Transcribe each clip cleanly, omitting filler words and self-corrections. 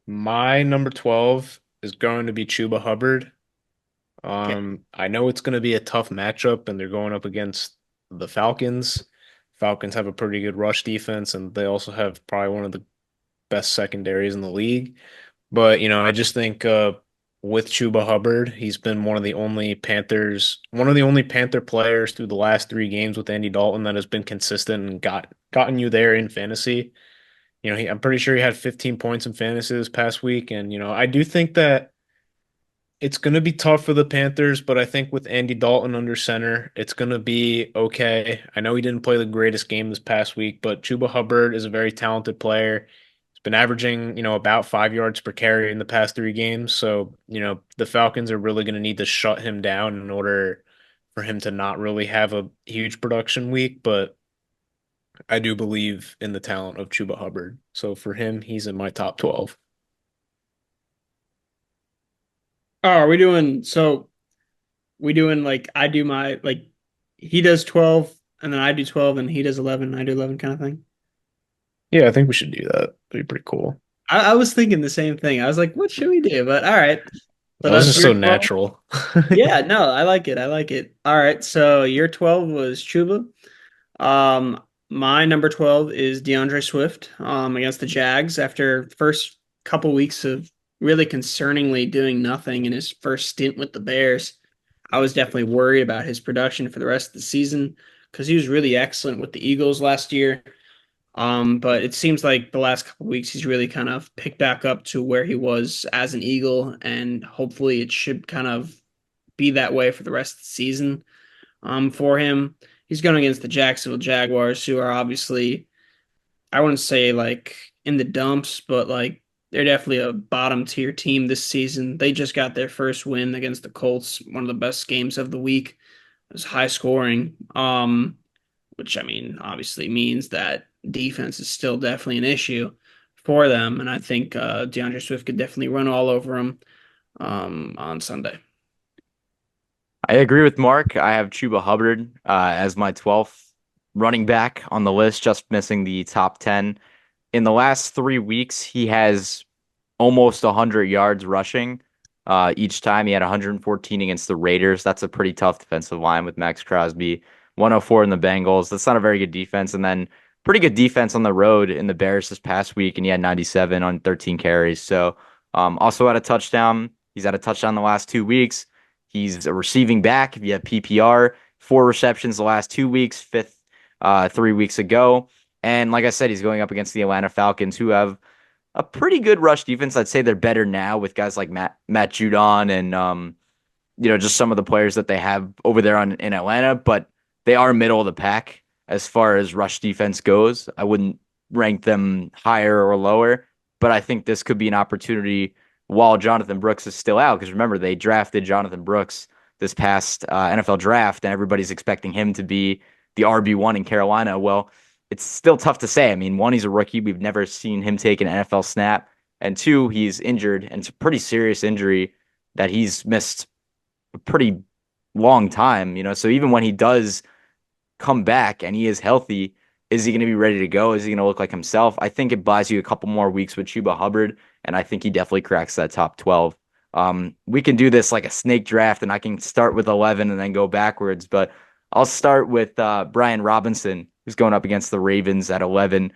My number 12 is going to be Chuba Hubbard. Okay. I know it's going to be a tough matchup, and they're going up against the Falcons. Falcons have a pretty good rush defense, and they also have probably one of the best secondaries in the league. But, I just think with Chuba Hubbard, he's been one of the only Panther players through the last three games with Andy Dalton that has been consistent and gotten you there in fantasy. I'm pretty sure he had 15 points in fantasy this past week. And, I do think that it's going to be tough for the Panthers, but I think with Andy Dalton under center, it's going to be okay. I know he didn't play the greatest game this past week, but Chuba Hubbard is a very talented player. He's been averaging, about 5 yards per carry in the past three games. So, the Falcons are really going to need to shut him down in order for him to not really have a huge production week. But I do believe in the talent of Chuba Hubbard. So for him, he's in my top 12. Oh, are we doing we doing like I do my like he does 12 and then I do 12 and he does 11 and I do 11 kind of thing? Yeah, I think we should do that. That'd be pretty cool. I was thinking the same thing. I was like, what should we do? But all right. So Oh, this that's is your so 12. natural. Yeah, no, I like it. I like it. All right. So your 12 was Chuba. My number 12 is DeAndre Swift against the Jags after the first couple weeks of really concerningly doing nothing in his first stint with the Bears. I was definitely worried about his production for the rest of the season because he was really excellent with the Eagles last year. But it seems like the last couple weeks he's really kind of picked back up to where he was as an Eagle, and hopefully it should kind of be that way for the rest of the season. For him, he's going against the Jacksonville Jaguars, who are obviously, I wouldn't say like in the dumps, but like they're definitely a bottom tier team this season. They just got their first win against the Colts, one of the best games of the week. It was high scoring, which I mean obviously means that defense is still definitely an issue for them, and I think DeAndre Swift could definitely run all over him on Sunday. I agree with Mark. I have Chuba Hubbard as my 12th running back on the list, just missing the top 10. In the last 3 weeks, he has almost 100 yards rushing. Each time he had 114 against the Raiders. That's a pretty tough defensive line with Max Crosby. 104 in the Bengals. That's not a very good defense. And then pretty good defense on the road in the Bears this past week, and he had 97 on 13 carries. So also had a touchdown. He's had a touchdown the last 2 weeks. He's a receiving back. If you have PPR, 4 receptions the last 2 weeks, fifth 3 weeks ago. And like I said, he's going up against the Atlanta Falcons, who have a pretty good rush defense. I'd say they're better now with guys like Matt Judon and just some of the players that they have over there in Atlanta, but they are middle of the pack as far as rush defense goes. I wouldn't rank them higher or lower, but I think this could be an opportunity while Jonathan Brooks is still out. Because remember, they drafted Jonathan Brooks this past NFL draft, and everybody's expecting him to be the RB1 in Carolina. Well, it's still tough to say. I mean, one, he's a rookie. We've never seen him take an NFL snap. And two, he's injured, and it's a pretty serious injury that he's missed a pretty long time, So even when he does come back and he is healthy, is he going to be ready to go? Is he going to look like himself? I think it buys you a couple more weeks with Chuba Hubbard, and I think he definitely cracks that top 12. We can do this like a snake draft, and I can start with 11 and then go backwards, but I'll start with Brian Robinson, who's going up against the Ravens at 11.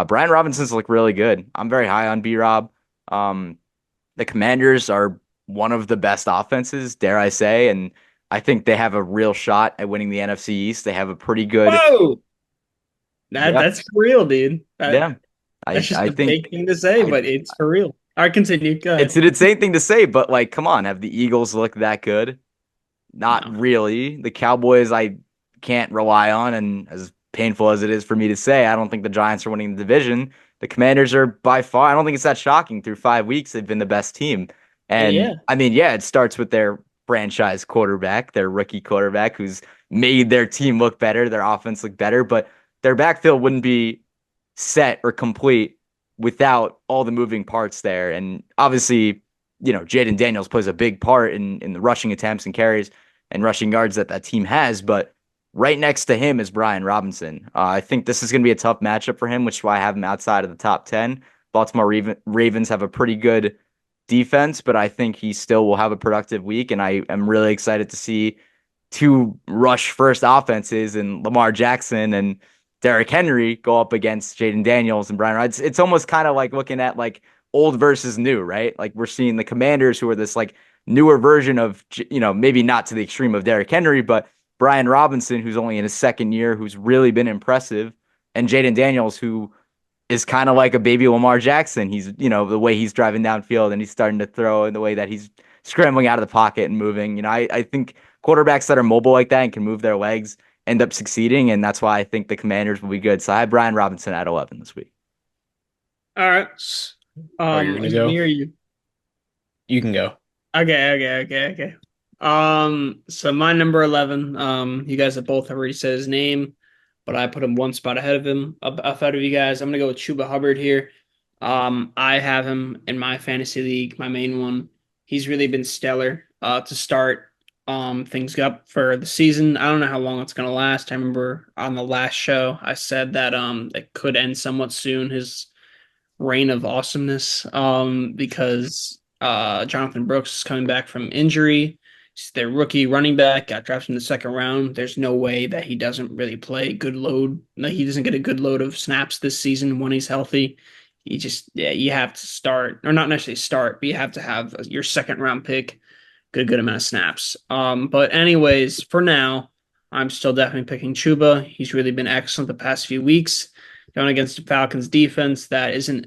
Brian Robinson's look really good. I'm very high on B-Rob. The Commanders are one of the best offenses, dare I say, and I think they have a real shot at winning the NFC East. They have a pretty good, Whoa, that yeah, that's for real, dude. yeah. That's just I a big think thing to say, I but it's for real. All right, continue. Go it's ahead. an insane thing to say, but like, come on, have the Eagles looked that good? Not No. really. The Cowboys, I can't rely on, and as painful as it is for me to say, I don't think the Giants are winning the division. The Commanders are by far, I don't think it's that shocking. Through 5 weeks, they've been the best team. And Yeah. I mean, yeah, it starts with their franchise quarterback, their rookie quarterback, who's made their team look better, their offense look better, but their backfield wouldn't be set or complete without all the moving parts there. And obviously, Jaden Daniels plays a big part in the rushing attempts and carries and rushing yards that team has. But right next to him is Brian Robinson. I think this is going to be a tough matchup for him, which is why I have him outside of the top 10. Ravens have a pretty good defense, but I think he still will have a productive week. And I am really excited to see two rush first offenses and Lamar Jackson and Derrick Henry go up against Jaden Daniels and Brian Wright. It's almost kind of like looking at like old versus new, right? Like we're seeing the Commanders who are this like newer version of, maybe not to the extreme of Derrick Henry, but Brian Robinson, who's only in his second year, who's really been impressive, and Jaden Daniels, who is kind of like a baby Lamar Jackson. He's, the way he's driving downfield and he's starting to throw and the way that he's scrambling out of the pocket and moving. I think quarterbacks that are mobile like that and can move their legs end up succeeding. And that's why I think the Commanders will be good. So I have Brian Robinson at 11 this week. All right. Oh, you're gonna Is it go? me or you? You can go. Okay. So my number 11, you guys have both already said his name, but I put him one spot ahead of him, ahead of you guys. I'm gonna go with Chuba Hubbard here. I have him in my fantasy league, my main one. He's really been stellar, to start, things up for the season. I don't know how long it's gonna last. I remember on the last show I said that it could end somewhat soon, his reign of awesomeness, because Jonathan Brooks is coming back from injury. He's their rookie running back, got drafted in the second round. There's no way that he doesn't really play good load. Like he doesn't get a good load of snaps this season when he's healthy. Yeah, you have to start, or not necessarily start, but you have to have your second round pick, good amount of snaps. But anyways, for now, I'm still definitely picking Chuba. He's really been excellent the past few weeks going against the Falcons defense that hasn't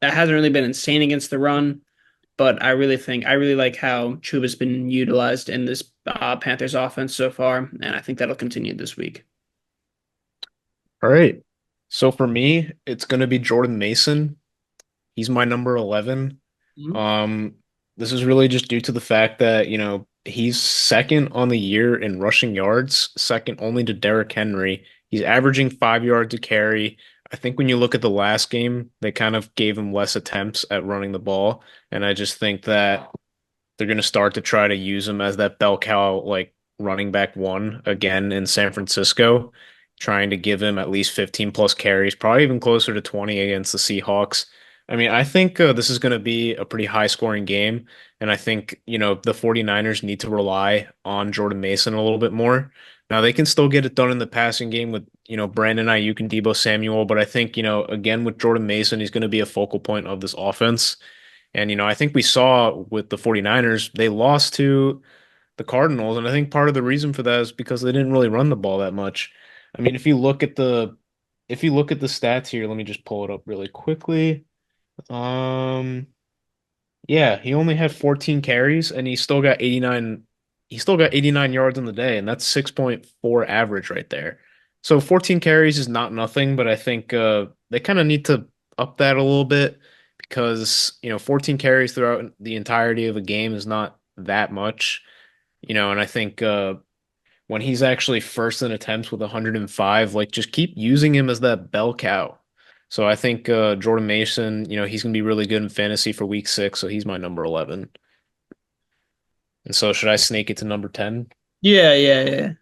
really been insane against the run, but I really like how Chuba's been utilized in this Panthers offense so far, and I think that'll continue this week. All right. So for me, it's gonna be Jordan Mason. He's my number 11. Mhm. Um, this is really just due to the fact that, he's second on the year in rushing yards, second only to Derrick Henry. He's averaging 5 yards a carry. I think when you look at the last game, they kind of gave him less attempts at running the ball. And I just think that they're going to start to try to use him as that bell cow, like running back one again in San Francisco, trying to give him at least 15 plus carries, probably even closer to 20 against the Seahawks. I mean, I think this is going to be a pretty high scoring game. And I think, the 49ers need to rely on Jordan Mason a little bit more. Now, they can still get it done in the passing game with, Brandon Ayuk and Deebo Samuel. But I think, again, with Jordan Mason, he's going to be a focal point of this offense. And, I think we saw with the 49ers, they lost to the Cardinals. And I think part of the reason for that is because they didn't really run the ball that much. I mean, if you look at the stats here, let me just pull it up really quickly. Um, yeah, he only had 14 carries and he still got 89 yards in the day, and that's 6.4 average right there. So 14 carries is not nothing, but I think they kind of need to up that a little bit because, 14 carries throughout the entirety of a game is not that much, and I think when he's actually first in attempts with 105, like just keep using him as that bell cow. So I think Jordan Mason, he's going to be really good in fantasy for week 6, so he's my number 11. And so should I snake it to number 10? Yeah.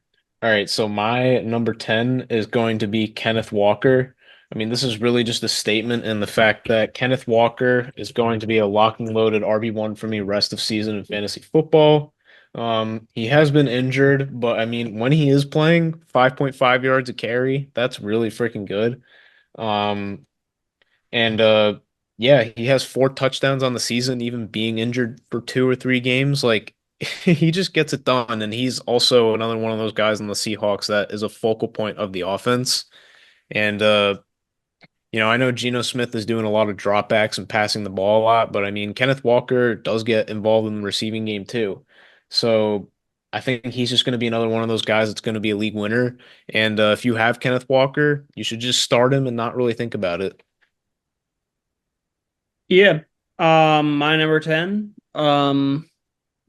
All right, so my number 10 is going to be Kenneth Walker. I mean, this is really just a statement in the fact that Kenneth Walker is going to be a locked and loaded RB1 for me rest of season in fantasy football. He has been injured, but I mean, when he is playing, 5.5 yards a carry, that's really freaking good. Um, and yeah, he has 4 touchdowns on the season, even being injured for 2 or 3 games. Like he just gets it done, and he's also another one of those guys on the Seahawks that is a focal point of the offense. And I know Geno Smith is doing a lot of dropbacks and passing the ball a lot, but I mean Kenneth Walker does get involved in the receiving game too. So I think he's just going to be another one of those guys that's going to be a league winner. And if you have Kenneth Walker, you should just start him and not really think about it. Yeah. My number 10.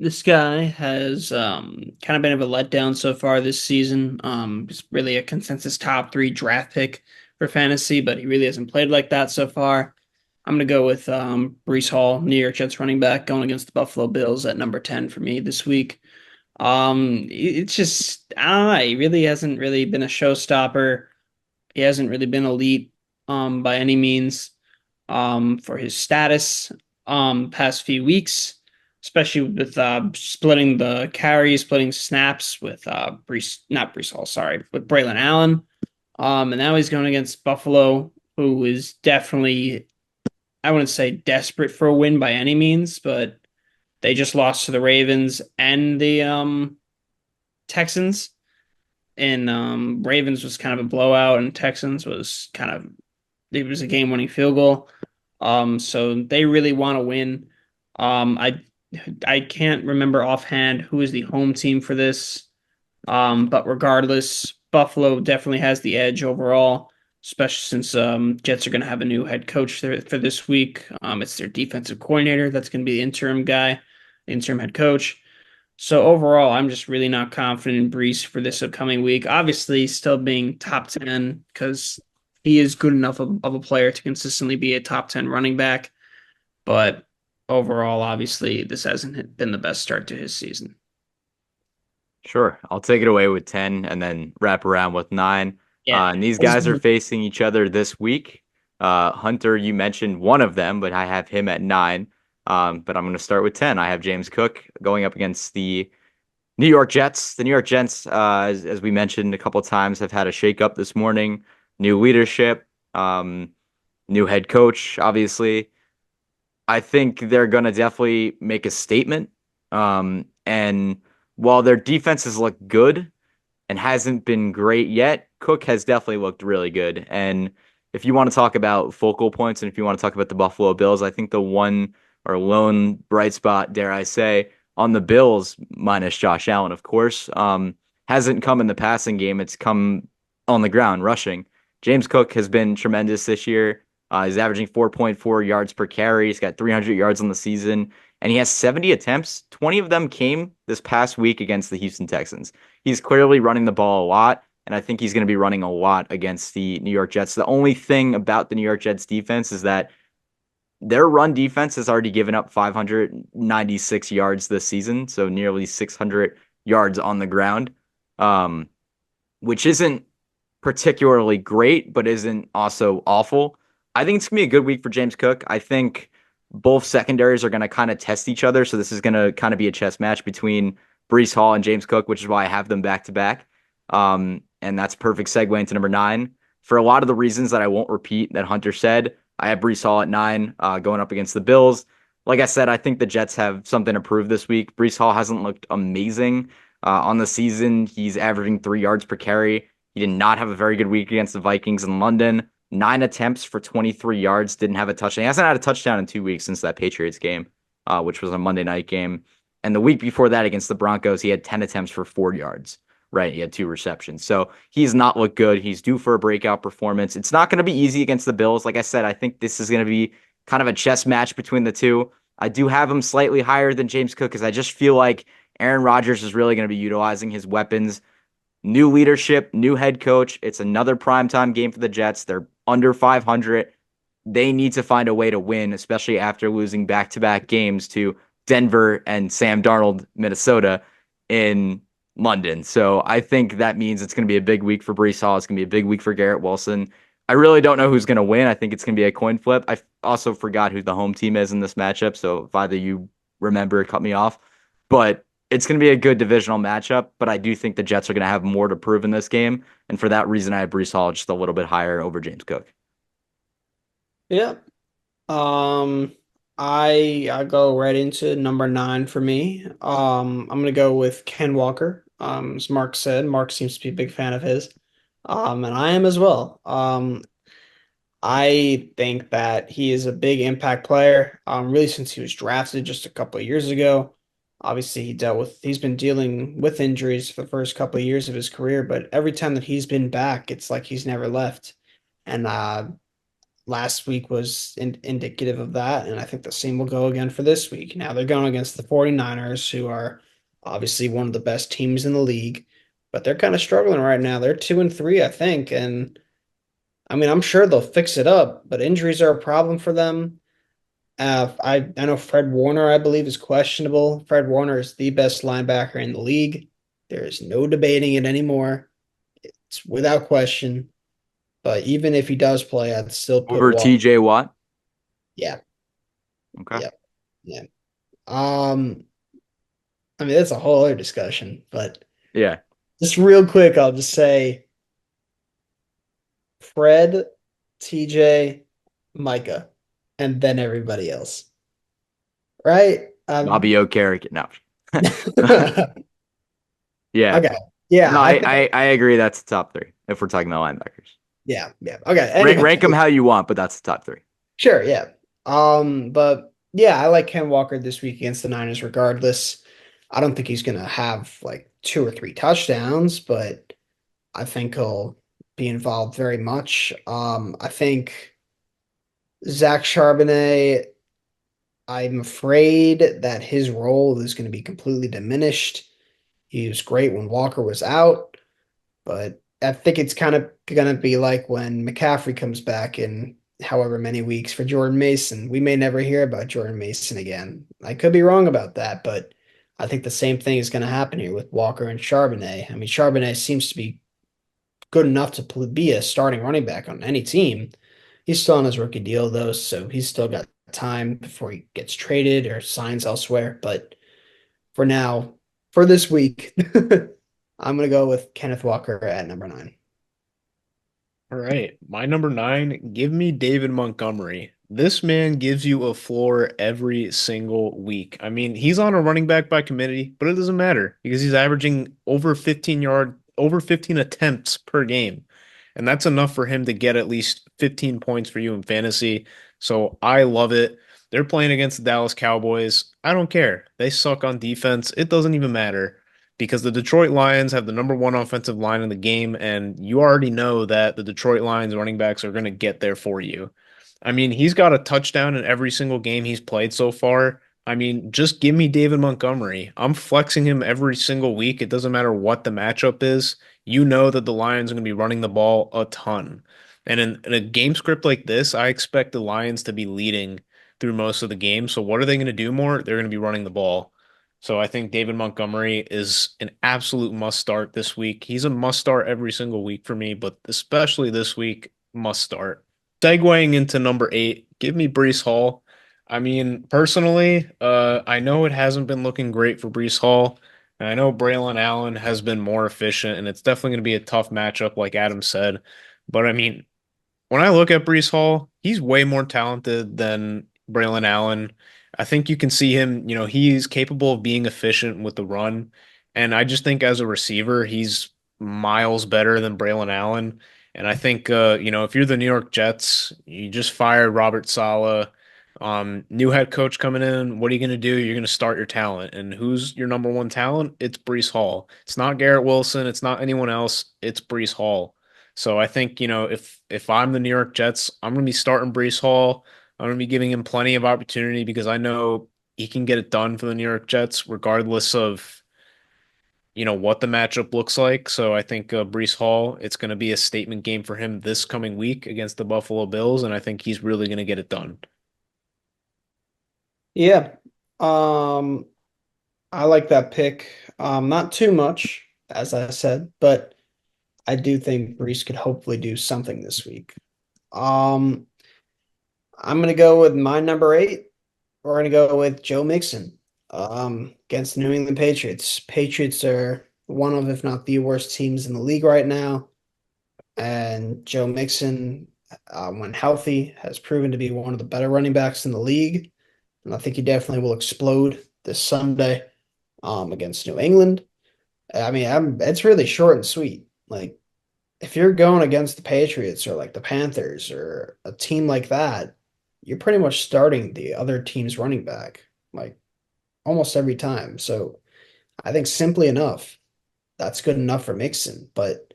This guy has kind of been of a letdown so far this season. He's really a consensus top 3 draft pick for fantasy, but he really hasn't played like that so far. I'm gonna go with Breece Hall, New York Jets running back, going against the Buffalo Bills at number 10 for me this week. It's just I don't know, he really hasn't really been a showstopper. He hasn't really been elite by any means. for his status past few weeks, especially with splitting the carries, splitting snaps with not Brees Hall, sorry, with Braylon Allen. And now he's going against Buffalo, who is definitely, I wouldn't say desperate for a win by any means, but they just lost to the Ravens and the Texans. And Ravens was kind of a blowout, and Texans was kind of it was a game-winning field goal. So they really want to win. I can't remember offhand who is the home team for this. But regardless, Buffalo definitely has the edge overall, especially since Jets are going to have a new head coach for this week. It's their defensive coordinator that's going to be the interim guy, the interim head coach. So overall, I'm just really not confident in Brees for this upcoming week. Obviously, still being top 10 because he is good enough of a player to consistently be a top 10 running back. But overall, obviously, this hasn't been the best start to his season. Sure. I'll take it away with 10 and then wrap around with 9. Yeah. And these guys are facing each other this week. Hunter, you mentioned one of them, but I have him at 9. But I'm going to start with 10. I have James Cook going up against the New York Jets. The New York Jets, as we mentioned a couple of times, have had a shakeup this morning. New leadership, new head coach, obviously. I think they're going to definitely make a statement. And while their defenses look good and hasn't been great yet, Cook has definitely looked really good. And if you want to talk about focal points and if you want to talk about the Buffalo Bills, I think the one or lone bright spot, dare I say, on the Bills, minus Josh Allen, of course, hasn't come in the passing game. It's come on the ground, rushing. James Cook has been tremendous this year. He's averaging 4.4 yards per carry. He's got 300 yards on the season, and he has 70 attempts. 20 of them came this past week against the Houston Texans. He's clearly running the ball a lot, and I think he's going to be running a lot against the New York Jets. The only thing about the New York Jets defense is that their run defense has already given up 596 yards this season, so nearly 600 yards on the ground, which isn't particularly great, but isn't also awful. I think it's going to be a good week for James Cook. I think both secondaries are going to kind of test each other, so this is going to kind of be a chess match between Brees Hall and James Cook, which is why I have them back to back. And that's perfect segue into number 9. For a lot of the reasons that I won't repeat that Hunter said, I have Brees Hall at 9 going up against the Bills. Like I said, I think the Jets have something to prove this week. Brees Hall hasn't looked amazing on the season. He's averaging 3 yards per carry. He did not have a very good week against the Vikings in London. 9 attempts for 23 yards, didn't have a touchdown. He hasn't had a touchdown in 2 weeks since that Patriots game, which was a Monday night game. And the week before that against the Broncos, he had 10 attempts for 4 yards. Right, he had 2 receptions. So he's not looked good. He's due for a breakout performance. It's not going to be easy against the Bills. Like I said, I think this is going to be kind of a chess match between the two. I do have him slightly higher than James Cook because I just feel like Aaron Rodgers is really going to be utilizing his weapons. New leadership, new head coach. It's another primetime game for the Jets. They're under 500. They need to find a way to win, especially after losing back-to-back games to Denver and Sam Darnold, Minnesota, in London. So I think that means it's going to be a big week for Brees Hall. It's going to be a big week for Garrett Wilson. I really don't know who's going to win. I think it's going to be a coin flip. I also forgot who the home team is in this matchup. So if either you remember, cut me off. But it's going to be a good divisional matchup. But I do think the Jets are going to have more to prove in this game. And for that reason, I have Brees Hall just a little bit higher over James Cook. Yeah. Um, I go right into number 9 for me. I'm gonna go with Ken Walker. As Mark said, Mark seems to be a big fan of his. And I am as well. I think that he is a big impact player. Really since he was drafted just a couple of years ago. Obviously, he's been dealing with injuries for the first couple of years of his career, but every time that he's been back, it's like he's never left. And last week was indicative of that, and I think the same will go again for this week. Now they're going against the 49ers, who are obviously one of the best teams in the league, but they're kind of struggling right now. They're 2-3, I think, and I mean, I'm sure they'll fix it up, but injuries are a problem for them. I know Fred Warner, I believe, is questionable. Fred Warner is the best linebacker in the league. There is no debating it anymore. It's without question. But even if he does play, I'd still put Over Walker. TJ Watt. Yeah. Okay. Yeah. Yeah. Um, I mean, that's a whole other discussion, but Yeah. just real quick, I'll just say Fred, TJ, Micah, and then everybody else. Right? Bobby Okereke. No. Okay. Yeah. Yeah, No, I I, think I I agree. That's the top three if we're talking about linebackers. yeah, yeah. Okay. Rank them Anyway, how you want, but that's the top three. sure, yeah. But yeah, I like Ken Walker this week against the Niners regardless. I don't think he's gonna have like two or three touchdowns, but I think he'll be involved very much. I think Zach Charbonnet, I'm afraid that his role is going to be completely diminished. He was great when Walker was out, but I think it's kind of going to be like when McCaffrey comes back in however many weeks for Jordan Mason. We may never hear about Jordan Mason again. I could be wrong about that, but I think the same thing is going to happen here with Walker and Charbonnet. I mean, Charbonnet seems to be good enough to be a starting running back on any team. He's still on his rookie deal though, so he's still got time before he gets traded or signs elsewhere. But for now, for this week, I'm gonna go with Kenneth Walker at number 9. All right. My number 9, give me David Montgomery. This man gives you a floor every single week. I mean, he's on a running back by committee, but it doesn't matter because he's averaging over 15 attempts per game. And that's enough for him to get at least 15 points for you in fantasy. So I love it. They're playing against the Dallas Cowboys. I don't care. They suck on defense. It doesn't even matter because the Detroit Lions have the number one offensive line in the game, and you already know that the Detroit Lions running backs are going to get there for you. I mean, he's got a touchdown in every single game he's played so far. I mean, just give me David Montgomery. I'm flexing him every single week. It doesn't matter what the matchup is. You know that the Lions are going to be running the ball a ton. And in a game script like this, I expect the Lions to be leading through most of the game. So what are they going to do more? They're going to be running the ball. So I think David Montgomery is an absolute must start this week. He's a must start every single week for me, but especially this week, must start. Segueing into number 8, give me Breece Hall. I mean, personally, I know it hasn't been looking great for Breece Hall. And I know Braylon Allen has been more efficient, and it's definitely going to be a tough matchup, like Adam said. But I mean, when I look at Breece Hall, he's way more talented than Braylon Allen. I think you can see him, he's capable of being efficient with the run. And I just think as a receiver, he's miles better than Braylon Allen. And I think, if you're the New York Jets, you just fired Robert Saleh, new head coach coming in. What are you going to do? You're going to start your talent. And who's your number one talent? It's Breece Hall. It's not Garrett Wilson. It's not anyone else. It's Breece Hall. So I think, if I'm the New York Jets, I'm going to be starting Breece Hall. I'm going to be giving him plenty of opportunity because I know he can get it done for the New York Jets regardless of, what the matchup looks like. So I think Breece Hall, it's going to be a statement game for him this coming week against the Buffalo Bills, and I think he's really going to get it done. Yeah. Um, I like that pick. Not too much, as I said, but I do think Brees could hopefully do something this week. Um, I'm gonna go with my number 8. We're gonna go with Joe Mixon against the New England Patriots. Patriots are one of, if not the worst teams in the league right now. And Joe Mixon, when healthy, has proven to be one of the better running backs in the league. And I think he definitely will explode this Sunday against New England. I mean, it's really short and sweet. Like, if you're going against the Patriots or like the Panthers or a team like that, you're pretty much starting the other team's running back like almost every time. So I think simply enough, that's good enough for Mixon. But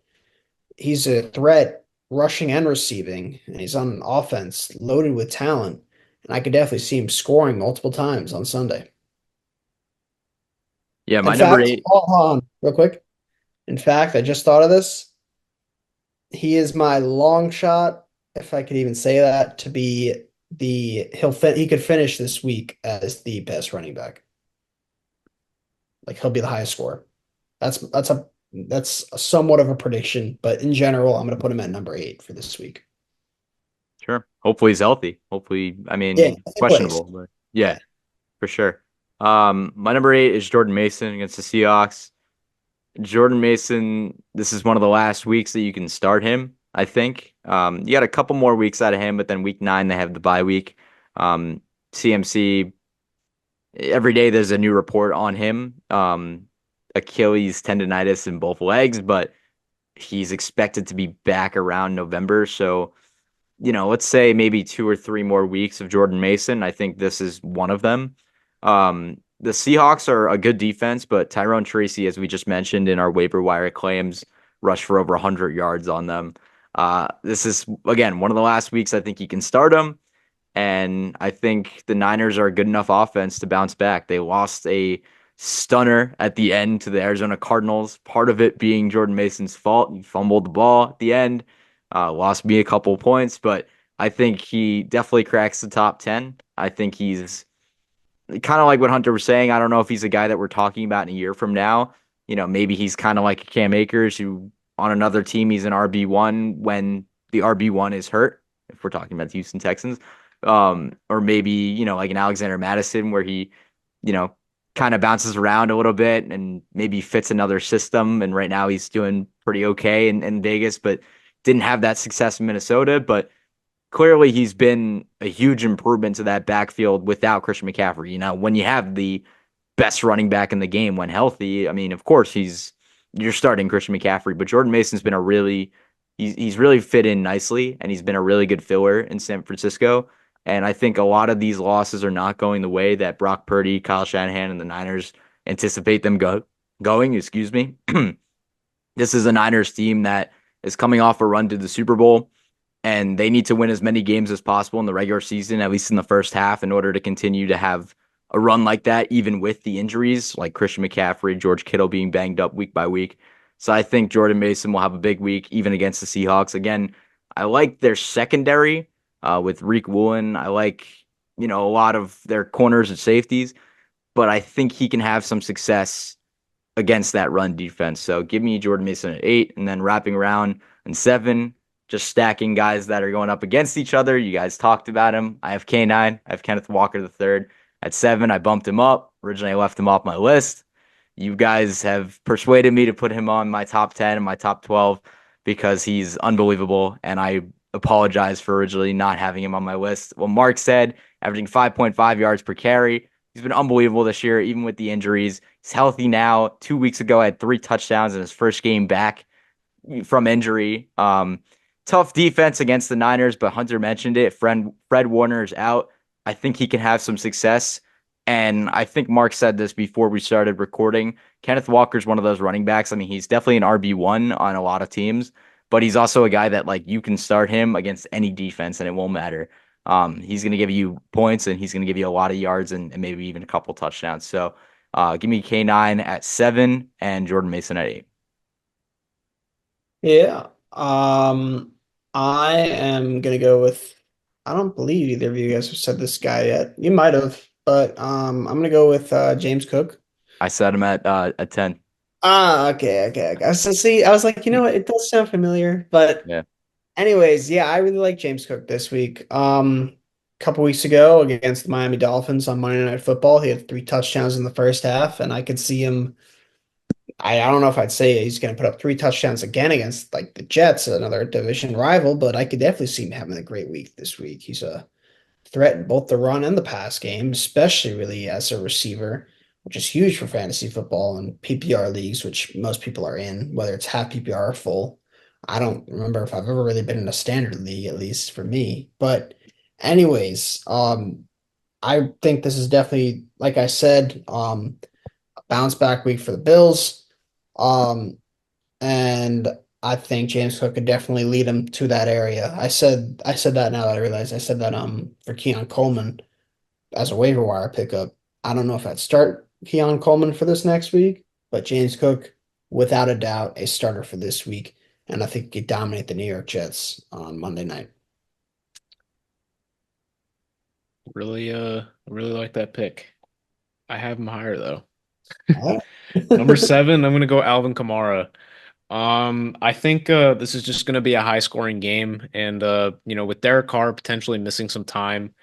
he's a threat rushing and receiving, and he's on an offense loaded with talent. And I could definitely see him scoring multiple times on Sunday. Yeah, In my number fact, eight. hold on real quick. In fact, I just thought of this. He is my long shot, if I could even say that, to be he could finish this week as the best running back. Like he'll be the highest scorer. That's somewhat of a prediction, but in general, I'm gonna put him at number 8 for this week. Sure. Hopefully he's healthy. Hopefully, I Yeah, mean, he plays. questionable, but yeah, for sure. My number 8 is Jordan Mason against the Seahawks. Jordan Mason, this is one of the last weeks that you can start him, I think. You got a couple more weeks out of him, but then week 9, they have the bye week. CMC, every day there's a new report on him. Achilles tendonitis in both legs, but he's expected to be back around November. So, let's say maybe 2 or 3 more weeks of Jordan Mason. I think this is one of them. The Seahawks are a good defense, but Tyrone Tracy, as we just mentioned in our waiver wire claims, rushed for over 100 yards on them. This is, again, one of the last weeks I think he can start him. And I think the Niners are a good enough offense to bounce back. They lost a stunner at the end to the Arizona Cardinals, part of it being Jordan Mason's fault. He fumbled the ball at the end, lost me a couple points, but I think he definitely cracks the top 10. I think he's kind of like what Hunter was saying. I don't know if he's a guy that we're talking about in a year from now. Maybe he's kind of like Cam Akers, who on another team, he's an RB1 when the RB1 is hurt, if we're talking about the Houston Texans. Or maybe, like an Alexander Madison where he, you know, kind of bounces around a little bit and maybe fits another system. And right now he's doing pretty okay in Vegas, but didn't have that success in Minnesota. But clearly he's been a huge improvement to that backfield without Christian McCaffrey. When you have the best running back in the game when healthy, I mean, of course you're starting Christian McCaffrey, but Jordan Mason's been he's really fit in nicely, and he's been a really good filler in San Francisco. And I think a lot of these losses are not going the way that Brock Purdy, Kyle Shanahan, and the Niners anticipate them going. Excuse me. This is a Niners team that is coming off a run to the Super Bowl, and they need to win as many games as possible in the regular season, at least in the first half, in order to continue to have a run like that, even with the injuries like Christian McCaffrey, George Kittle being banged up week by week. So I think Jordan Mason will have a big week, even against the Seahawks. Again, I like their secondary with Reek Woolen. I like, a lot of their corners and safeties, but I think he can have some success against that run defense. So give me Jordan Mason at 8, and then wrapping around in 7, just stacking guys that are going up against each other. You guys talked about him. I have K9. I have Kenneth Walker the third. At 7, I bumped him up. Originally, I left him off my list. You guys have persuaded me to put him on my top 10 and my top 12 because he's unbelievable. And I apologize for originally not having him on my list. Well, Mark said, averaging 5.5 yards per carry. He's been unbelievable this year, even with the injuries. He's healthy now. 2 weeks ago, I had 3 touchdowns in his first game back from injury. Tough defense against the Niners, but Hunter mentioned it. Fred Warner is out. I think he can have some success. And I think Mark said this before we started recording. Kenneth Walker's one of those running backs. I mean, he's definitely an RB1 on a lot of teams, but he's also a guy that like you can start him against any defense and it won't matter. He's going to give you points and he's going to give you a lot of yards and maybe even a couple touchdowns. So give me K9 at 7 and Jordan Mason at 8. Yeah. I am gonna go with. I don't believe either of you guys have said this guy yet. You might have, but I'm gonna go with James Cook. I set him at 10. Okay. So see, I was like, you know what? It does sound familiar, but Yeah. anyways, yeah, I really like James Cook this week. A couple weeks ago against the Miami Dolphins on Monday Night Football, he had 3 touchdowns in the first half, and I could see him. I don't know if I'd say he's going to put up 3 touchdowns again against like the Jets, another division rival, but I could definitely see him having a great week this week. He's a threat in both the run and the pass game, especially really as a receiver, which is huge for fantasy football and PPR leagues, which most people are in, whether it's half PPR or full. I don't remember if I've ever really been in a standard league, at least for me. But anyways, I think this is definitely, like I said, a bounce back week for the Bills. Um, and I think James Cook could definitely lead him to that area. I said that now that I realize I said that for Keon Coleman as a waiver wire pickup. I don't know if I'd start Keon Coleman for this next week, but James Cook, without a doubt, a starter for this week. And I think he could dominate the New York Jets on Monday night. Really like that pick. I have him higher though. All Number right. 7, I'm gonna go Alvin Kamara. I think this is just going to be a high scoring game, and with Derek Carr potentially missing some time,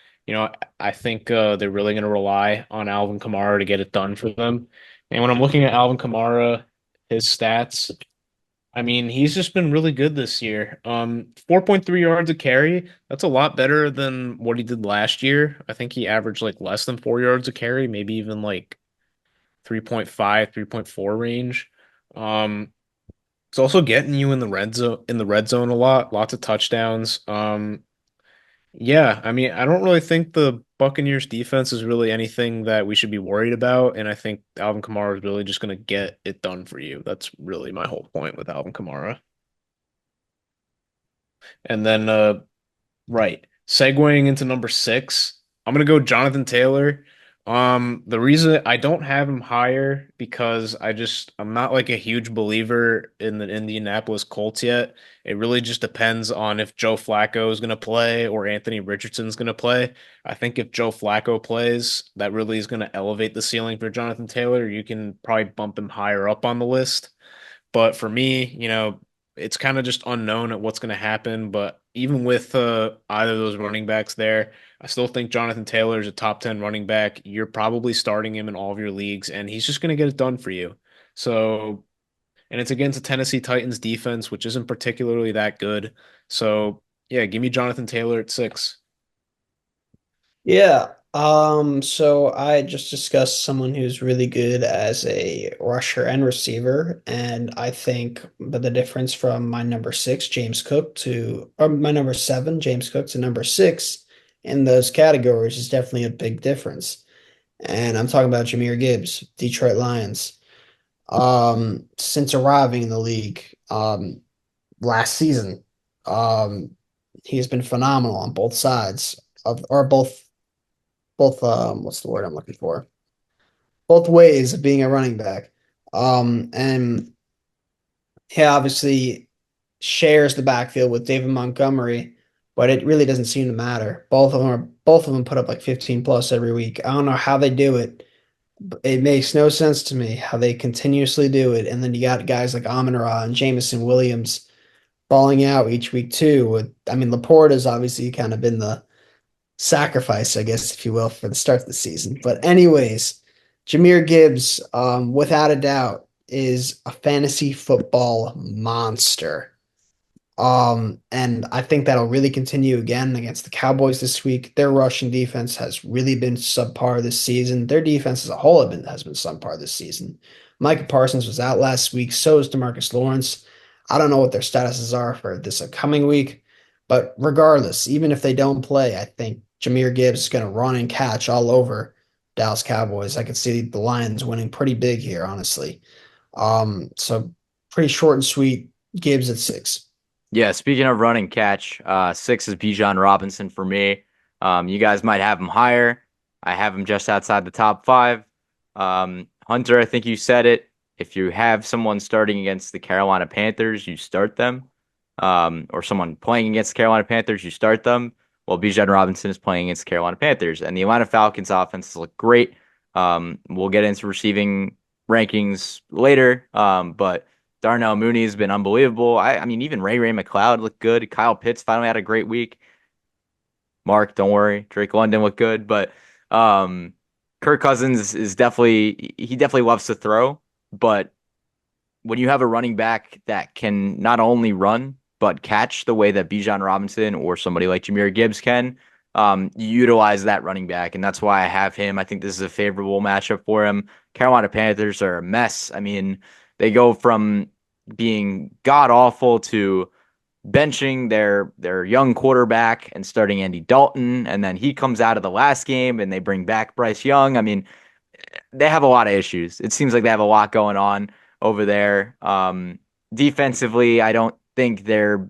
I think they're really going to rely on Alvin Kamara to get it done for them. And when I'm looking at Alvin Kamara, his stats, I mean, he's just been really good this year. 4.3 yards a carry. That's a lot better than what he did last year. I think he averaged like less than 4 yards a carry, maybe even like 3.5, 3.4 range. Um, it's also getting you in the red zone a lot, lots of touchdowns. Yeah, I mean, I don't really think the Buccaneers defense is really anything that we should be worried about, and I think Alvin Kamara is really just going to get it done for you. That's really my whole point with Alvin Kamara. And then right. Segueing into number six, I'm gonna go Jonathan Taylor. The reason I don't have him higher because I'm not like a huge believer in the Indianapolis Colts yet. It really just depends on if Joe Flacco is gonna play or Anthony Richardson's gonna play. I think if Joe Flacco plays, that really is gonna elevate the ceiling for Jonathan Taylor. You can probably bump him higher up on the list. But for me, it's kind of just unknown at what's going to happen. But even with either of those running backs there, I still think Jonathan Taylor is a top 10 running back. You're probably starting him in all of your leagues, and he's just going to get it done for you. So, and it's against the Tennessee Titans defense, which isn't particularly that good. So, yeah, give me Jonathan Taylor at six. Yeah. So I just discussed someone who's really good as a rusher and receiver, and I think but the difference from my number six, James Cook, to or my number seven, James Cook, to number six in those categories is definitely a big difference. And I'm talking about Jahmyr Gibbs, Detroit Lions. Since arriving in the league, last season, um, he's been phenomenal on both sides of or both what's the word I'm looking for? Both ways of being a running back. And he obviously shares the backfield with David Montgomery, but it really doesn't seem to matter. Both of them put up like 15 plus every week. I don't know how they do it. It makes no sense to me how they continuously do it. And then you got guys like Amon-Ra and Jamison Williams balling out each week too. I mean, Laporte has obviously kind of been the sacrifice, I guess, if you will, for the start of the season. But anyways, Jahmyr Gibbs, without a doubt, is a fantasy football monster. And I think that'll really continue again against the Cowboys this week. Their rushing defense has really been subpar this season. Their defense as a whole has been subpar this season. Micah Parsons was out last week. So is Demarcus Lawrence. I don't know what their statuses are for this upcoming week, but regardless, even if they don't play, I think Jahmyr Gibbs is going to run and catch all over Dallas Cowboys. I could see the Lions winning pretty big here, honestly. So pretty short and sweet. Gibbs at six. Yeah, speaking of run and catch, six is Bijan Robinson for me. You guys might have him higher. I have him just outside the top five. Hunter, I think you said it. If you have someone starting against the Carolina Panthers, you start them. Or someone playing against the Carolina Panthers, you start them. Well, Bijan Robinson is playing against the Carolina Panthers, and the Atlanta Falcons offenses look great. We'll get into receiving rankings later, but Darnell Mooney has been unbelievable. I mean, even Ray McLeod looked good. Kyle Pitts finally had a great week. Mark, don't worry. Drake London looked good, but Kirk Cousins is definitely loves to throw. But when you have a running back that can not only run but catch the way that Bijan Robinson or somebody like Jahmyr Gibbs can, you utilize that running back, and that's why I have him. I think this is a favorable matchup for him. Carolina Panthers are a mess. I mean, they go from being god awful to benching their young quarterback and starting Andy Dalton, and then he comes out of the last game and they bring back Bryce Young. I mean, they have a lot of issues. It seems like they have a lot going on over there. Defensively, I don't think they're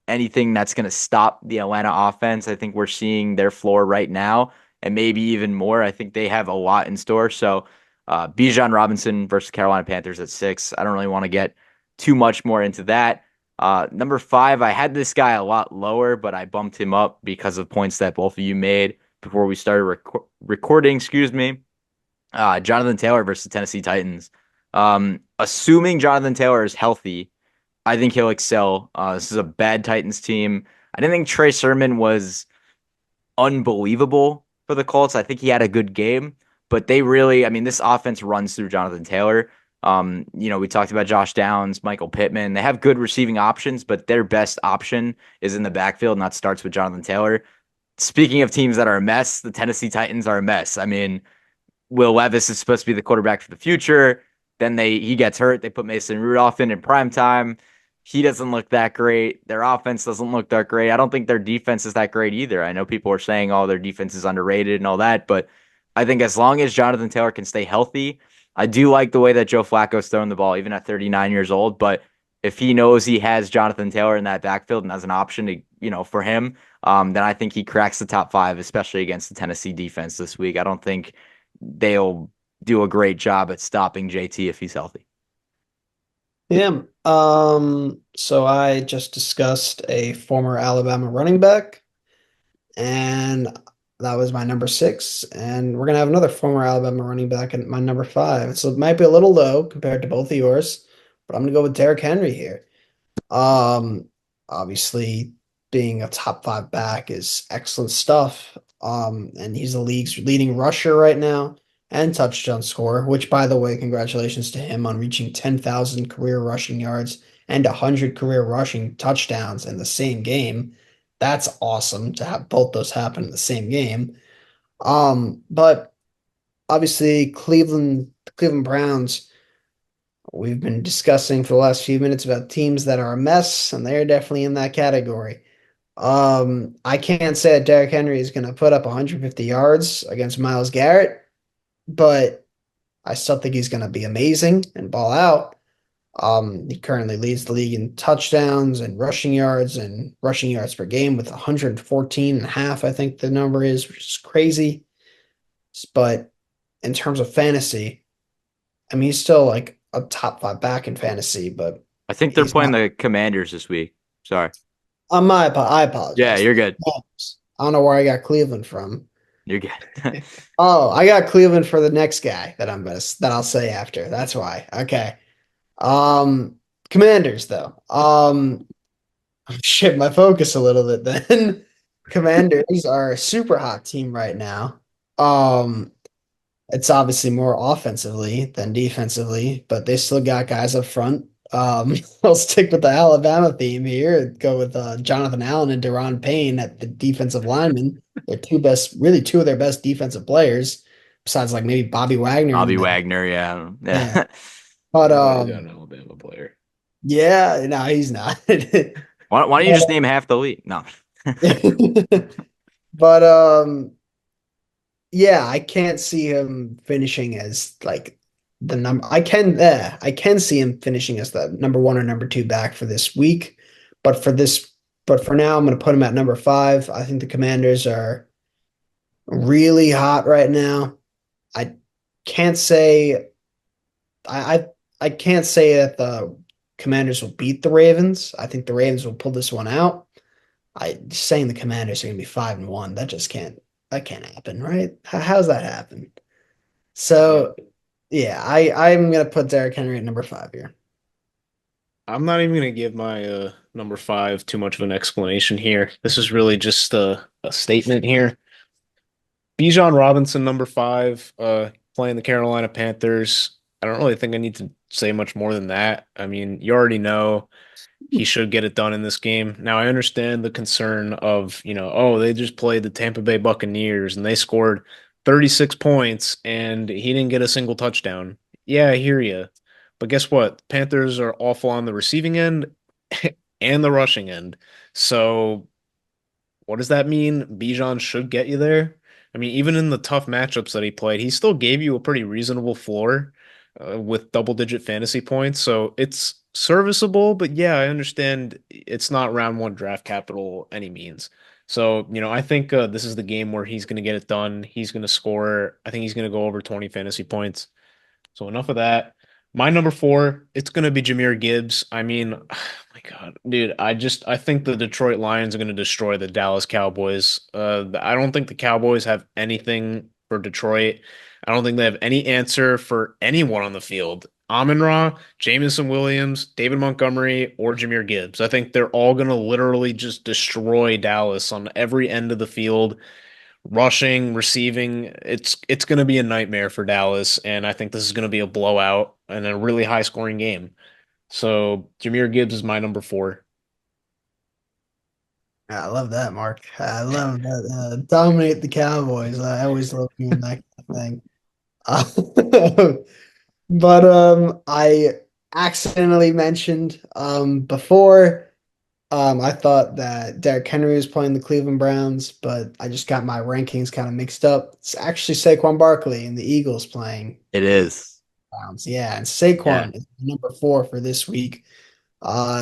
anything that's going to stop the Atlanta offense. I think we're seeing their floor right now, and maybe even more. I think they have a lot in store. So, Bijan Robinson versus Carolina Panthers at six. I don't really want to get too much more into that. Number five, I had this guy a lot lower, but I bumped him up because of points that both of you made before we started recording. Excuse me. Jonathan Taylor versus Tennessee Titans. Assuming Jonathan Taylor is healthy, I think he'll excel. This is a bad Titans team. I didn't think Trey Sermon was unbelievable for the Colts. I think he had a good game, but they really, I mean, this offense runs through Jonathan Taylor. We talked about Josh Downs, Michael Pittman. They have good receiving options, but their best option is in the backfield, and that starts with Jonathan Taylor. Speaking of teams that are a mess, the Tennessee Titans are a mess. I mean, Will Levis is supposed to be the quarterback for the future. Then he gets hurt. They put Mason Rudolph in prime time. He doesn't look that great. Their offense doesn't look that great. I don't think their defense is that great either. I know people are saying, oh, their defense is underrated and all that, but I think as long as Jonathan Taylor can stay healthy, I do like the way that Joe Flacco's throwing the ball, even at 39 years old. But if he knows he has Jonathan Taylor in that backfield and as an option to, for him, then I think he cracks the top five, especially against the Tennessee defense this week. I don't think they'll do a great job at stopping JT if he's healthy. Yeah. So I just discussed a former Alabama running back, and that was my number six. And we're gonna have another former Alabama running back at my number five. So it might be a little low compared to both of yours, but I'm gonna go with Derrick Henry here. Um, Obviously, being a top five back is excellent stuff. And he's the league's leading rusher right now and touchdown scorer, which, by the way, congratulations to him on reaching 10,000 career rushing yards and 100 career rushing touchdowns in the same game. That's awesome to have both those happen in the same game. But obviously, the Cleveland Browns. We've been discussing for the last few minutes about teams that are a mess, and they're definitely in that category. I can't say that Derrick Henry is going to put up 150 yards against Myles Garrett, but I still think he's going to be amazing and ball out. He currently leads the league in touchdowns and rushing yards per game with 114 and a half, I think the number is, which is crazy. But in terms of fantasy, I mean, he's still like a top five back in fantasy, but I think they're he's playing not. the Commanders this week. Sorry. I Yeah, apologize. you're good. I don't know where I got Cleveland from. You're good. Oh, I got Cleveland for the next guy that I'll say after. That's why. Okay. Um, Commanders though. Shift my focus a little bit then. Commanders are a super hot team right now. Um, It's obviously more offensively than defensively, but they still got guys up front. I'll stick with the Alabama theme here and go with Jonathan Allen and Deron Payne at the defensive linemen. They're two of their best defensive players, besides like maybe Bobby Wagner in the Bobby middle. Wagner, yeah. Yeah, Yeah. but I thought he was an Alabama player. yeah, no, he's not. Why don't you just name half the league? No. But yeah, I can't see him finishing as like the number. I can see him finishing as the number one or number two back for this week, but for now, I'm going to put him at number five. I think the Commanders are really hot right now. I can't say I can't say that the Commanders will beat the Ravens. I think the Ravens will pull this one out. I just saying the Commanders are going to be 5-1. That can't happen, right? How's that happen? Yeah. So yeah, I'm gonna put Derrick Henry at number five here. I'm not even going to give my number five too much of an explanation here. This is really just a statement here. Bijan Robinson, number five, playing the Carolina Panthers. I don't really think I need to say much more than that. I mean, you already know he should get it done in this game. Now, I understand the concern of, oh, they just played the Tampa Bay Buccaneers and they scored 36 points and he didn't get a single touchdown. Yeah, I hear you. But guess what? Panthers are awful on the receiving end and the rushing end. So what does that mean? Bijan should get you there. I mean, even in the tough matchups that he played, he still gave you a pretty reasonable floor with double-digit fantasy points. So it's serviceable, but yeah, I understand it's not round one draft capital any means. So, I think this is the game where he's going to get it done. He's going to score. I think he's going to go over 20 fantasy points. So enough of that. My number four, it's gonna be Jahmyr Gibbs. I mean, oh my God, dude, I think the Detroit Lions are gonna destroy the Dallas Cowboys. I don't think the Cowboys have anything for Detroit. I don't think they have any answer for anyone on the field, Amon-Ra, Jamison Williams, David Montgomery, or Jahmyr Gibbs. I think they're all going to literally just destroy Dallas on every end of the field, rushing, receiving. It's going to be a nightmare for Dallas, and I think this is going to be a blowout and a really high scoring game. So Jahmyr Gibbs is my number 4. I love that, Mark. I love that. Dominate the Cowboys. I always love doing that kind of thing. But I accidentally mentioned before. I thought that Derrick Henry was playing the Cleveland Browns, but I just got my rankings kind of mixed up. It's actually Saquon Barkley and the Eagles playing It is. Browns. Yeah, and Yeah. Saquon is number 4 for this week.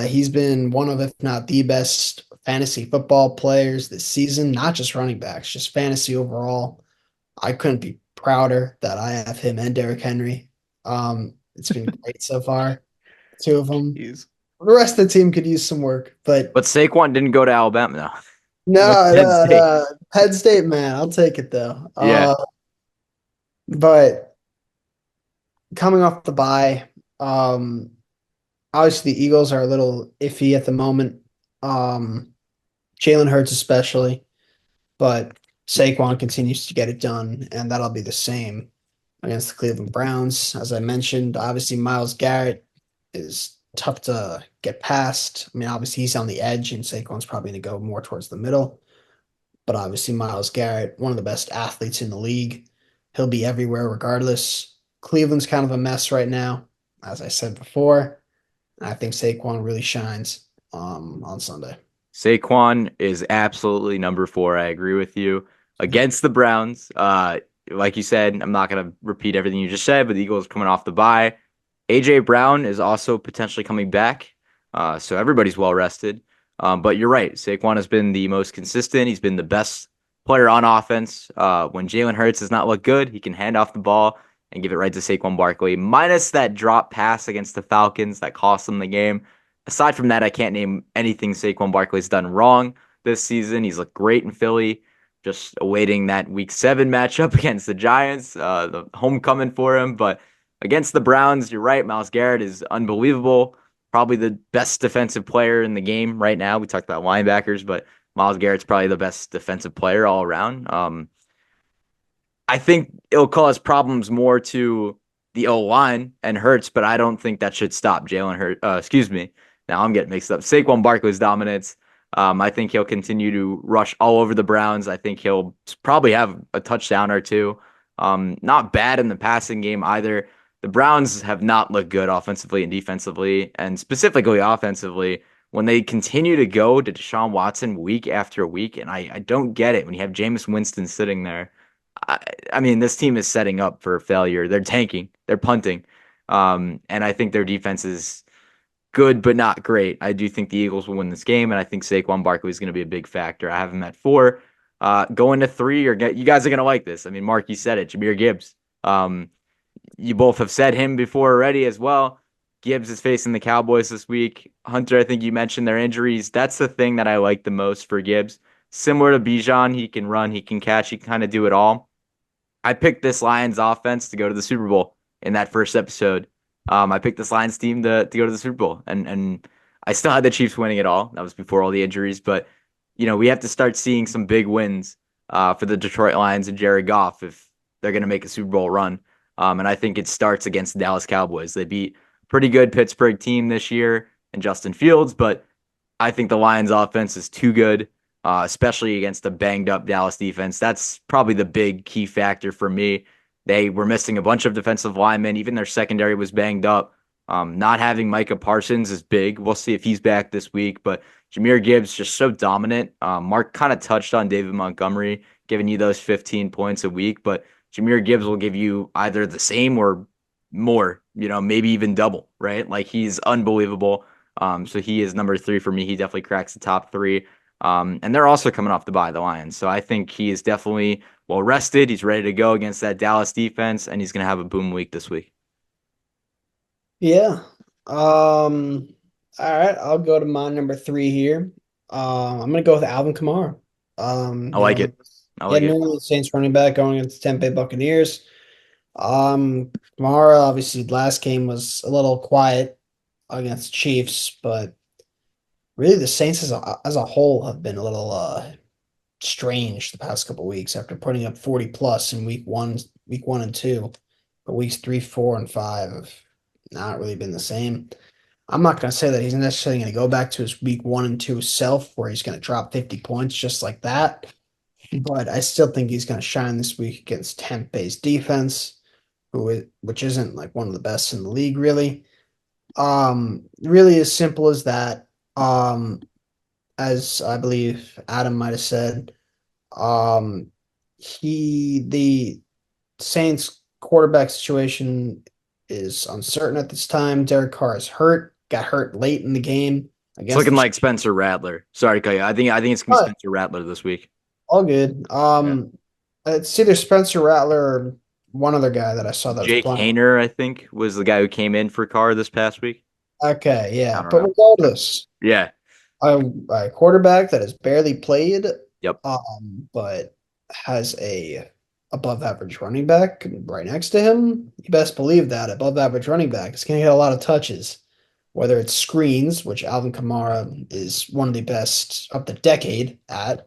He's been one of, if not the best fantasy football players this season, not just running backs, just fantasy overall. I couldn't be prouder that I have him and Derrick Henry. It's been great so far. Two of them. Jeez. The rest of the team could use some work, but But Saquon didn't go to Alabama, though. Went to no, Penn no, State. no. Penn State, man, I'll take it though. Yeah. But coming off the bye, um, obviously the Eagles are a little iffy at the moment. Jalen Hurts especially, but Saquon continues to get it done, and that'll be the same against the Cleveland Browns. As I mentioned, obviously Myles Garrett is tough to get past. I mean, obviously he's on the edge, and Saquon's probably going to go more towards the middle. But obviously Myles Garrett, one of the best athletes in the league, he'll be everywhere regardless. Cleveland's kind of a mess right now, as I said before. I think Saquon really shines on Sunday. Saquon is absolutely number 4. I agree with you. Against the Browns, like you said, I'm not going to repeat everything you just said, but the Eagles coming off the bye. AJ Brown is also potentially coming back, so everybody's well rested. But you're right. Saquon has been the most consistent. He's been the best player on offense. When Jalen Hurts does not look good, he can hand off the ball and give it right to Saquon Barkley, minus that drop pass against the Falcons that cost them the game. Aside from that, I can't name anything Saquon Barkley's done wrong this season. He's looked great in Philly. Just awaiting that Week 7 matchup against the Giants, the homecoming for him. But against the Browns, you're right. Myles Garrett is unbelievable. Probably the best defensive player in the game right now. We talked about linebackers, but Myles Garrett's probably the best defensive player all around. I think it'll cause problems more to the O-line and Hurts, but I don't think that should stop Jalen Hurts. Excuse me. Now I'm getting mixed up. Saquon Barkley's dominance. I think he'll continue to rush all over the Browns. I think he'll probably have a touchdown or two. Not bad in the passing game either. The Browns have not looked good offensively and defensively, and specifically offensively, when they continue to go to Deshaun Watson week after week, and I don't get it when you have Jameis Winston sitting there. I mean, this team is setting up for failure. They're tanking. They're punting. And I think their defense is good, but not great. I do think the Eagles will win this game, and I think Saquon Barkley is going to be a big factor. I have him at 4. Going to 3, you guys are going to like this. I mean, Mark, you said it. Jahmyr Gibbs. You both have said him before already as well. Gibbs is facing the Cowboys this week. Hunter, I think you mentioned their injuries. That's the thing that I like the most for Gibbs. Similar to Bijan, he can run, he can catch, he can kind of do it all. I picked this Lions offense to go to the Super Bowl in that first episode. I picked this Lions team to go to the Super Bowl, and I still had the Chiefs winning it all. That was before all the injuries, but we have to start seeing some big wins for the Detroit Lions and Jared Goff if they're going to make a Super Bowl run. And I think it starts against the Dallas Cowboys. They beat a pretty good Pittsburgh team this year and Justin Fields, but I think the Lions offense is too good, especially against the banged up Dallas defense. That's probably the big key factor for me. They were missing a bunch of defensive linemen. Even their secondary was banged up. Not having Micah Parsons is big. We'll see if he's back this week, but Jahmyr Gibbs just so dominant. Mark kind of touched on David Montgomery, giving you those 15 points a week, but Jahmyr Gibbs will give you either the same or more, maybe even double, right? Like he's unbelievable. So he is number 3 for me. He definitely cracks the top 3. And they're also coming off the bye, the Lions. So I think he is definitely well rested. He's ready to go against that Dallas defense, and he's going to have a boom week this week. Yeah. All right. I'll go to my number 3 here. I'm gonna go with Alvin Kamara. I like it. I like New it. Orleans Saints running back going against the Tampa Bay Buccaneers. Kamara, obviously, last game was a little quiet against Chiefs, but really the Saints as a whole have been a little strange the past couple weeks after putting up 40 plus in week one and two, but weeks three, four, and five have not really been the same. I'm not going to say that he's necessarily going to go back to his week one and two self where he's going to drop 50 points just like that, but I still think he's going to shine this week against Tampa Bay's defense, which isn't like one of the best in the league, really. Really as simple as that. As I believe Adam might have said, um, the Saints quarterback situation is uncertain at this time. Derek Carr is hurt, got hurt late in the game It's against looking the like Chiefs. Spencer Rattler. Sorry, to cut you. I think it's gonna be But Spencer Rattler this week. all good. Yeah. It's either Spencer Rattler or one other guy that I saw that was Jake playing. Hayner, I think, was the guy who came in for Carr this past week. Okay, I yeah. don't But know. regardless, Yeah. a quarterback that has barely played, Yep. but has a above average running back right next to him. You best believe that above average running back is going to get a lot of touches, whether it's screens, which Alvin Kamara is one of the best of the decade at,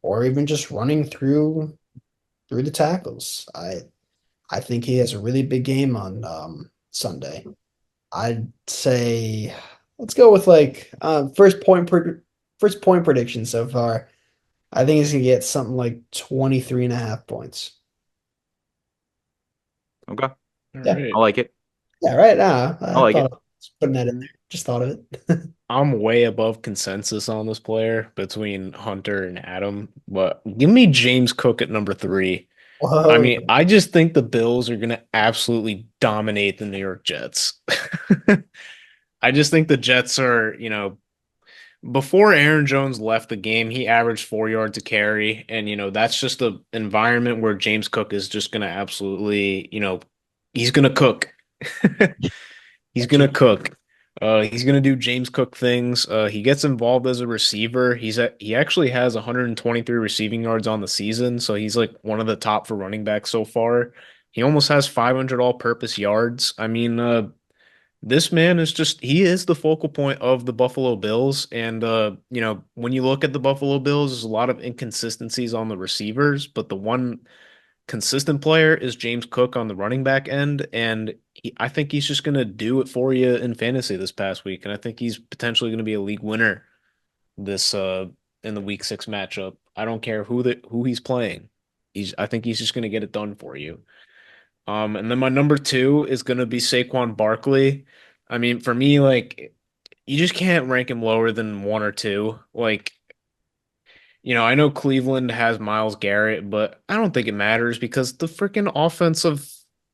or even just running through the tackles. I think he has a really big game on Sunday. I'd say let's go with like first point prediction so far. I think he's gonna get something like 23 and a half points. Okay. All Yeah. right. I like it. Yeah, right now. I I like thought it. of putting that in there. Just thought of it. I'm way above consensus on this player between Hunter and Adam, but give me James Cook at number three. I Whoa. mean, I just think the Bills are going to absolutely dominate the New York Jets. I just think the Jets are, before Aaron Jones left the game, he averaged 4 yards a carry. And, that's just the environment where James Cook is just going to absolutely, he's going to cook. He's Gotcha. gonna cook. He's gonna do James Cook things. He gets involved as a receiver. He actually has 123 receiving yards on the season, so he's like one of the top for running backs so far. He almost has 500 all-purpose yards. I mean, this man is he is the focal point of the Buffalo Bills. And when you look at the Buffalo Bills, there's a lot of inconsistencies on the receivers, but the one consistent player is James Cook on the running back end, and I think he's just going to do it for you in fantasy this past week, and I think he's potentially going to be a league winner this in the week 6 matchup. I don't care who he's playing. I think he's just going to get it done for you. And then my number two is going to be Saquon Barkley. I mean, for me, like you just can't rank him lower than one or two. Like I know Cleveland has Miles Garrett, but I don't think it matters because the freaking offense of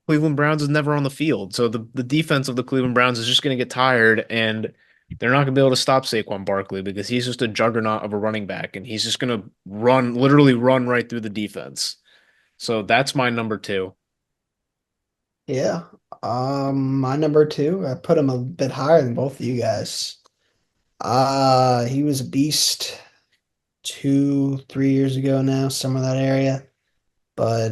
Cleveland Browns is never on the field. So the defense of the Cleveland Browns is just going to get tired and they're not going to be able to stop Saquon Barkley because he's just a juggernaut of a running back and he's just going to literally run right through the defense. So that's my number two. Yeah. My number two, I put him a bit higher than both of you guys. He was a beast 2, 3 years ago now, somewhere in that area. But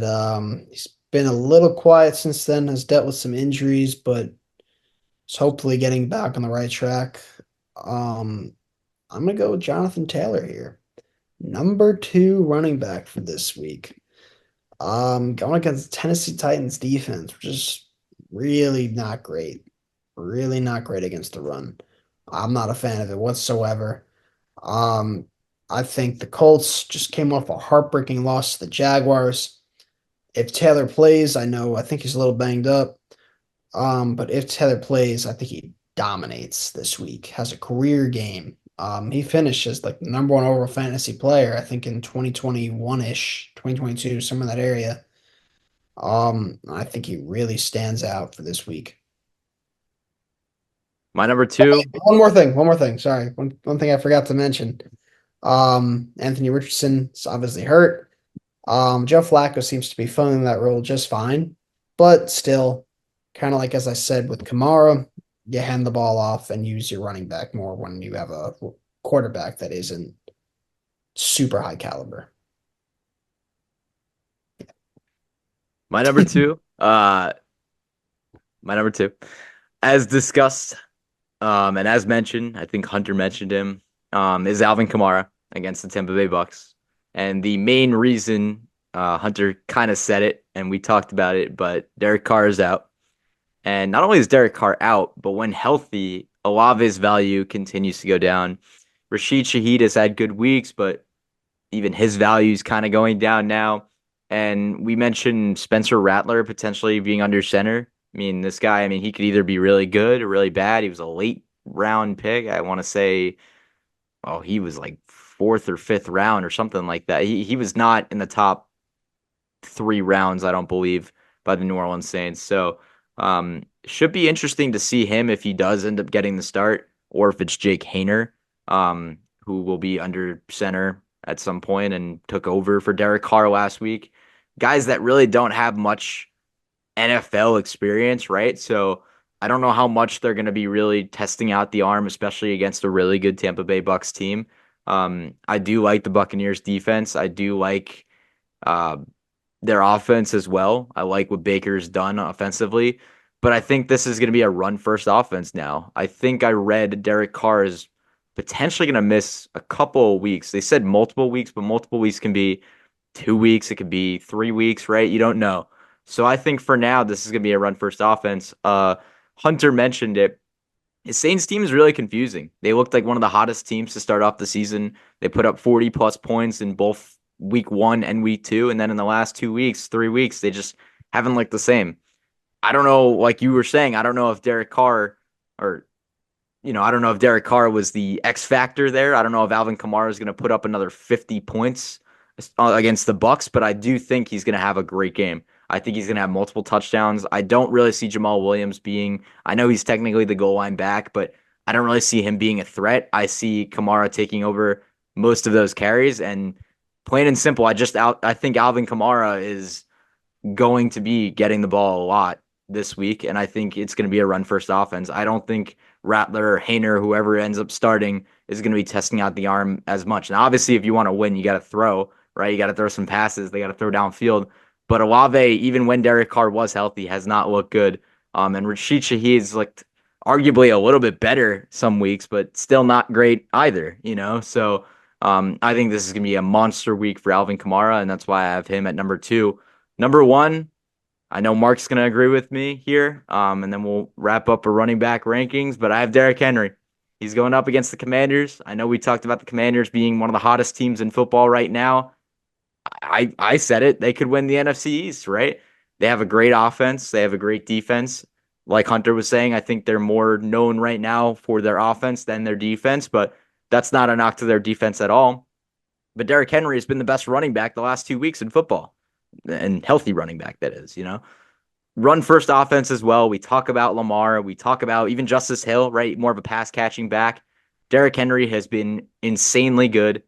he's been a little quiet since then, has dealt with some injuries, but is hopefully getting back on the right track. Um, I'm gonna go with Jonathan Taylor here. Number two running back for this week. Going against the Tennessee Titans defense, which is really not great. Really not great against the run. I'm not a fan of it whatsoever. Um, I think the Colts just came off a heartbreaking loss to the Jaguars. If Taylor plays, I think he's a little banged up. But if Taylor plays, I think he dominates this week, has a career game. He finished as like the number one overall fantasy player, I think in 2021-ish, 2022, somewhere in that area. I think he really stands out for this week. My number two. One more thing. Sorry, one thing I forgot to mention. Anthony Richardson is obviously hurt. Joe Flacco seems to be filling that role just fine, but still, kind of like as I said with Kamara, you hand the ball off and use your running back more when you have a quarterback that isn't super high caliber. My number two, my number two, as discussed, and as mentioned, I think Hunter mentioned him, is Alvin Kamara against the Tampa Bay Bucks. And the main reason, Hunter kind of said it, and we talked about it, but Derek Carr is out. And not only is Derek Carr out, but when healthy, Olave's value continues to go down. Rashid Shaheed has had good weeks, but even his value is kind of going down now. And we mentioned Spencer Rattler potentially being under center. I mean, this guy, I mean, he could either be really good or really bad. He was a late round pick. I want to say, oh, he was like fourth or fifth round or something like that. He was not in the top 3 rounds, I don't believe, by the New Orleans Saints. So should be interesting to see him if he does end up getting the start, or if it's Jake Haener, who will be under center at some point and took over for Derek Carr last week. Guys that really don't have much NFL experience, right? So I don't know how much they're going to be really testing out the arm, especially against a really good Tampa Bay Bucks team. I do like the Buccaneers defense. I do like uh, their offense as well. I like what Baker's done offensively, but I think this is going to be a run first offense now. I think I read Derek Carr is potentially going to miss a couple of weeks. They said multiple weeks, but multiple weeks can be 2 weeks, it could be 3 weeks, right? You don't know. So I think for now, this is going to be a run first offense. Hunter mentioned it. His Saints team is really confusing. They looked like one of the hottest teams to start off the season. They put up 40 plus points in both week 1 and week 2. And then in the last 2 weeks, 3 weeks, they just haven't looked the same. I don't know, like you were saying, I don't know if Derek Carr or I don't know if Derek Carr was the X factor there. I don't know if Alvin Kamara is going to put up another 50 points against the Bucks, but I do think he's going to have a great game. I think he's going to have multiple touchdowns. I don't really see Jamal Williams being, I know he's technically the goal line back, but I don't really see him being a threat. I see Kamara taking over most of those carries, and plain and simple, I think Alvin Kamara is going to be getting the ball a lot this week, and I think it's going to be a run first offense. I don't think Rattler or Haener, whoever ends up starting, is going to be testing out the arm as much. And obviously, if you want to win, you got to throw, right? You got to throw some passes. They got to throw downfield. But Olave, even when Derek Carr was healthy, has not looked good. And Rashid Shaheed's looked arguably a little bit better some weeks, but still not great either. So I think this is going to be a monster week for Alvin Kamara, and that's why I have him at number 2. Number 1, I know Mark's going to agree with me here, and then we'll wrap up our running back rankings, but I have Derrick Henry. He's going up against the Commanders. I know we talked about the Commanders being one of the hottest teams in football right now. I said it. They could win the NFC East, right? They have a great offense. They have a great defense. Like Hunter was saying, I think they're more known right now for their offense than their defense, but that's not a knock to their defense at all. But Derrick Henry has been the best running back the last 2 weeks in football, and healthy running back, that is. Run first offense as well. We talk about Lamar. We talk about even Justice Hill, right? More of a pass catching back. Derrick Henry has been insanely good.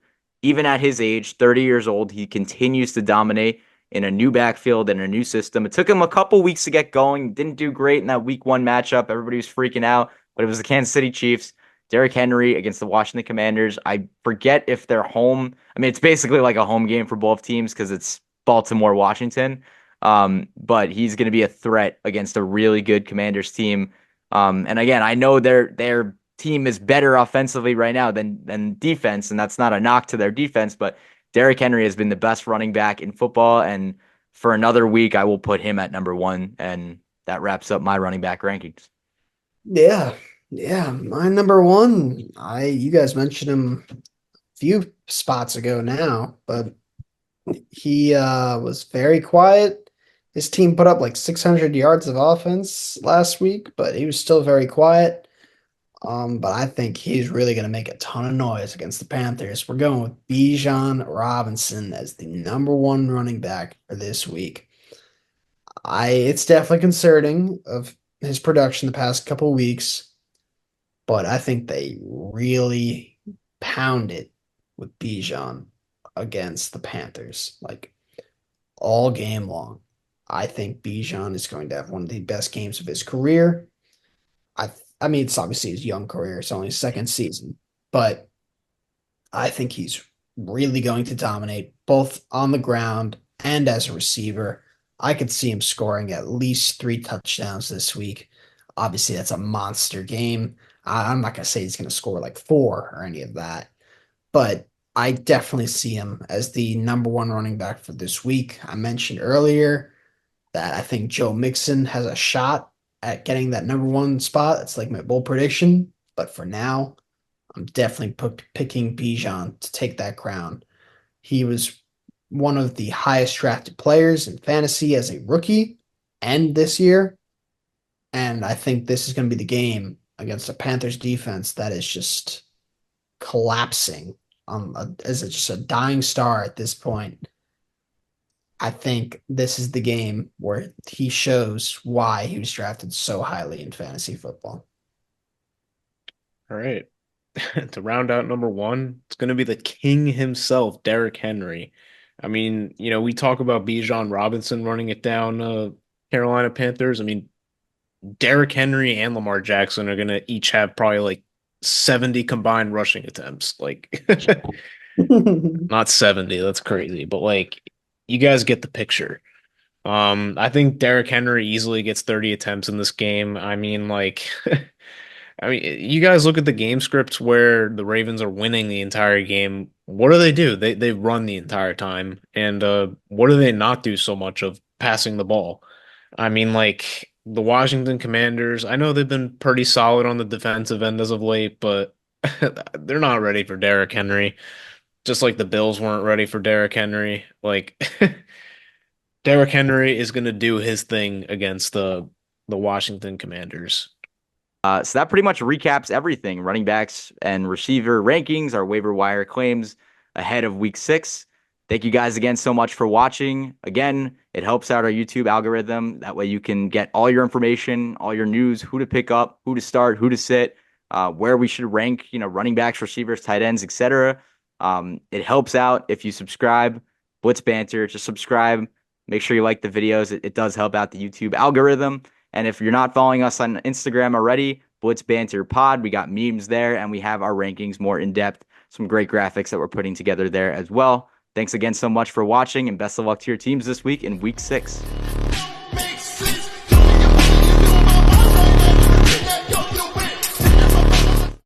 Even at his age, 30 years old, he continues to dominate in a new backfield and a new system. It took him a couple weeks to get going. Didn't do great in that week 1 matchup. Everybody was freaking out, but it was the Kansas City Chiefs. Derrick Henry against the Washington Commanders. I forget if they're home. I mean, it's basically like a home game for both teams because it's Baltimore, Washington. But he's going to be a threat against a really good Commanders team. And again, I know their team is better offensively right now than defense, and that's not a knock to their defense, but Derrick Henry has been the best running back in football, and for another week, I will put him at number 1, and that wraps up my running back rankings. Yeah. Yeah. My number 1, you guys mentioned him a few spots ago now, but he was very quiet. His team put up like 600 yards of offense last week, but he was still very quiet. But I think he's really going to make a ton of noise against the Panthers. We're going with Bijan Robinson as the number 1 running back for this week. It's definitely concerning of his production the past couple weeks, but I think they really pounded with Bijan against the Panthers, like all game long. I think Bijan is going to have one of the best games of his career. I mean, it's obviously his young career. It's only his second season, but I think he's really going to dominate both on the ground and as a receiver. I could see him scoring at least 3 touchdowns this week. Obviously, that's a monster game. I'm not going to say he's going to score like 4 or any of that, but I definitely see him as the number one running back for this week. I mentioned earlier that I think Joe Mixon has a shot at getting that number one spot. It's like my bold prediction. But for now, I'm definitely picking Bijan to take that crown. He was one of the highest drafted players in fantasy as a rookie and this year. And I think this is going to be the game against a Panthers defense that is just collapsing as just a dying star at this point. I think this is the game where he shows why he was drafted so highly in fantasy football. All right. To round out number one, it's going to be the king himself, Derrick Henry. I mean, we talk about Bijan Robinson running it down, Carolina Panthers. I mean, Derrick Henry and Lamar Jackson are going to each have probably like 70 combined rushing attempts. Like, not 70, that's crazy, but like, you guys get the picture. I think Derrick Henry easily gets 30 attempts in this game. I mean, like, I mean, you guys look at the game scripts where the Ravens are winning the entire game. What do? They run the entire time. And what do they not do so much of passing the ball? I mean, like the Washington Commanders, I know they've been pretty solid on the defensive end as of late, but they're not ready for Derrick Henry. Just like the Bills weren't ready for Derrick Henry. Like Derrick Henry is going to do his thing against the Washington Commanders. So that pretty much recaps everything. Running backs and receiver rankings, our waiver wire claims ahead of week 6. Thank you guys again so much for watching. Again, it helps out our YouTube algorithm. That way you can get all your information, all your news, who to pick up, who to start, who to sit, where we should rank, running backs, receivers, tight ends, etc. It helps out if you subscribe. Blitz Banter, just subscribe. Make sure you like the videos. It does help out the YouTube algorithm. And if you're not following us on Instagram already, Blitz Banter Pod, we got memes there, and we have our rankings more in depth. Some great graphics that we're putting together there as well. Thanks again so much for watching, and best of luck to your teams this week in week 6.